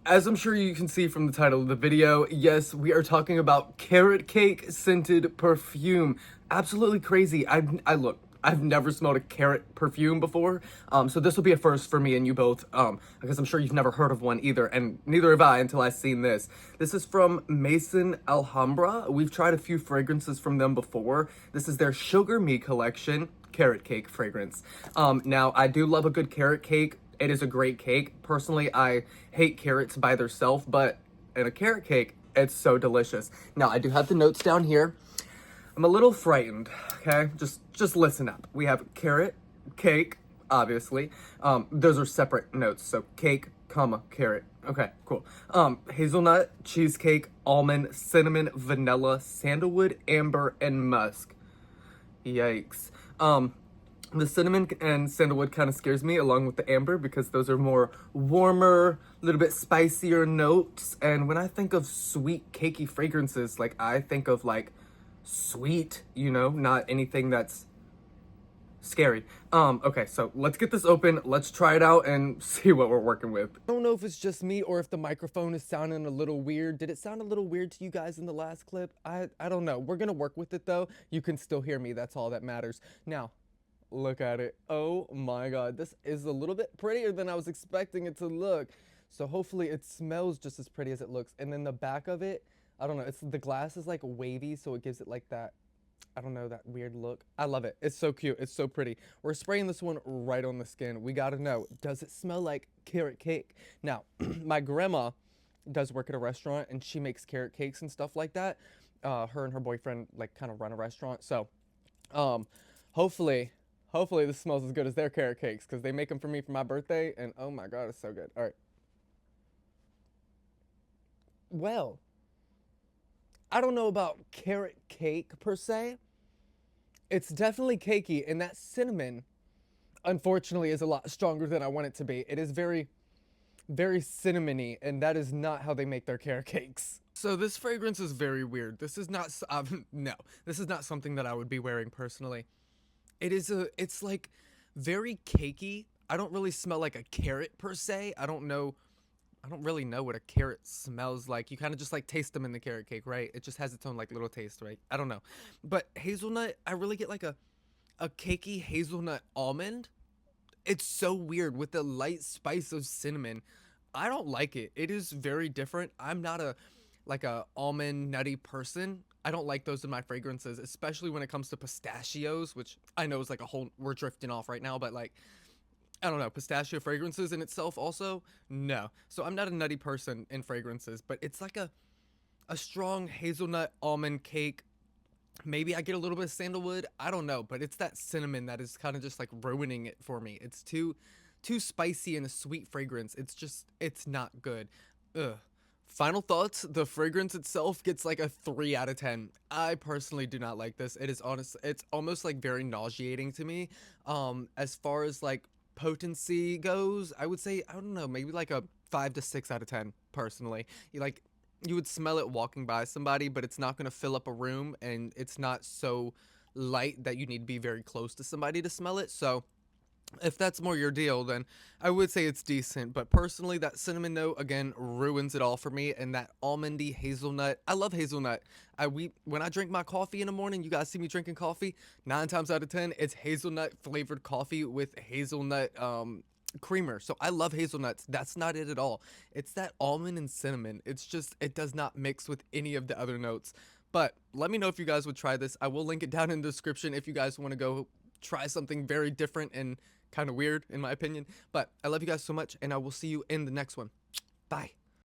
As I'm sure you can see from the title of the video, yes, we are talking about carrot cake scented perfume. Absolutely crazy. I've never smelled a carrot perfume before, so this will be a first for me and you both, because I'm sure you've never heard of one either, and neither have I until I've seen this. This is from Maison Alhambra. We've tried a few fragrances from them before. This is their Sugar Me collection carrot cake fragrance. Now, I do love a good carrot cake. It is a great cake. Personally, I hate carrots by themselves, but in a carrot cake, it's so delicious. Now, I do have the notes down here. I'm a little frightened, okay? Just listen up. We have carrot, cake, obviously. Those are separate notes, so cake, comma, carrot. Okay, cool. Hazelnut, cheesecake, almond, cinnamon, vanilla, sandalwood, amber, and musk. Yikes. The cinnamon and sandalwood kind of scares me along with the amber because those are more warmer, a little bit spicier notes. And when I think of sweet, cakey fragrances, like I think of like sweet, you know, not anything that's scary. Okay, so let's get this open. Let's try it out and see what we're working with. I don't know if it's just me or if the microphone is sounding a little weird. Did it sound a little weird to you guys in the last clip? I don't know. We're gonna work with it though. You can still hear me. That's all that matters. Now, look at it. Oh my god, this is a little bit prettier than I was expecting it to look. So hopefully it smells just as pretty as it looks. And then the back of it, I don't know, the glass is like wavy, so it gives it like that, I don't know, that weird look. I love it. It's so cute. It's so pretty. We're spraying this one right on the skin. We gotta know, does it smell like carrot cake? Now, my grandma does work at a restaurant and she makes carrot cakes and stuff like that. Her and her boyfriend like kind of run a restaurant. So hopefully this smells as good as their carrot cakes because they make them for me for my birthday, and oh my god, it's so good. All right. Well, I don't know about carrot cake per se. It's definitely cakey, and that cinnamon, unfortunately, is a lot stronger than I want it to be. It is very, very cinnamony, and that is not how they make their carrot cakes. So this fragrance is very weird. This is not, no, this is not something that I would be wearing personally. It's like very cakey. I don't really smell like a carrot per se. I don't really know what a carrot smells like. You kind of just like taste them in the carrot cake, right? It just has its own like little taste, right? I don't know. But hazelnut, I really get like a cakey hazelnut almond. It's so weird with the light spice of cinnamon. I don't like it. It is very different. I'm not a almond nutty person. I don't like those in my fragrances, especially when it comes to pistachios, which I know is like a whole, we're drifting off right now, but like, I don't know, pistachio fragrances in itself also, no. So I'm not a nutty person in fragrances, but it's like a strong hazelnut almond cake. Maybe I get a little bit of sandalwood, I don't know, but it's that cinnamon that is kind of just like ruining it for me. It's too spicy and a sweet fragrance. It's not good. Ugh. Final thoughts, the fragrance itself gets like a 3 out of 10. I personally do not like this. It is honest, it's almost like very nauseating to me. As far as like potency goes, I would say, I don't know, maybe like a 5 to 6 out of 10 personally. You would smell it walking by somebody, but it's not going to fill up a room, and it's not so light that you need to be very close to somebody to smell it. So if that's more your deal, then I would say it's decent. But personally, that cinnamon note, again, ruins it all for me. And that almondy hazelnut, I love hazelnut. When I drink my coffee in the morning, you guys see me drinking coffee, 9 times out of 10, it's hazelnut flavored coffee with hazelnut creamer. So I love hazelnuts. That's not it at all. It's that almond and cinnamon. It's just, it does not mix with any of the other notes. But let me know if you guys would try this. I will link it down in the description if you guys want to go try something very different and kind of weird in my opinion. But I love you guys so much, and I will see you in the next one. Bye.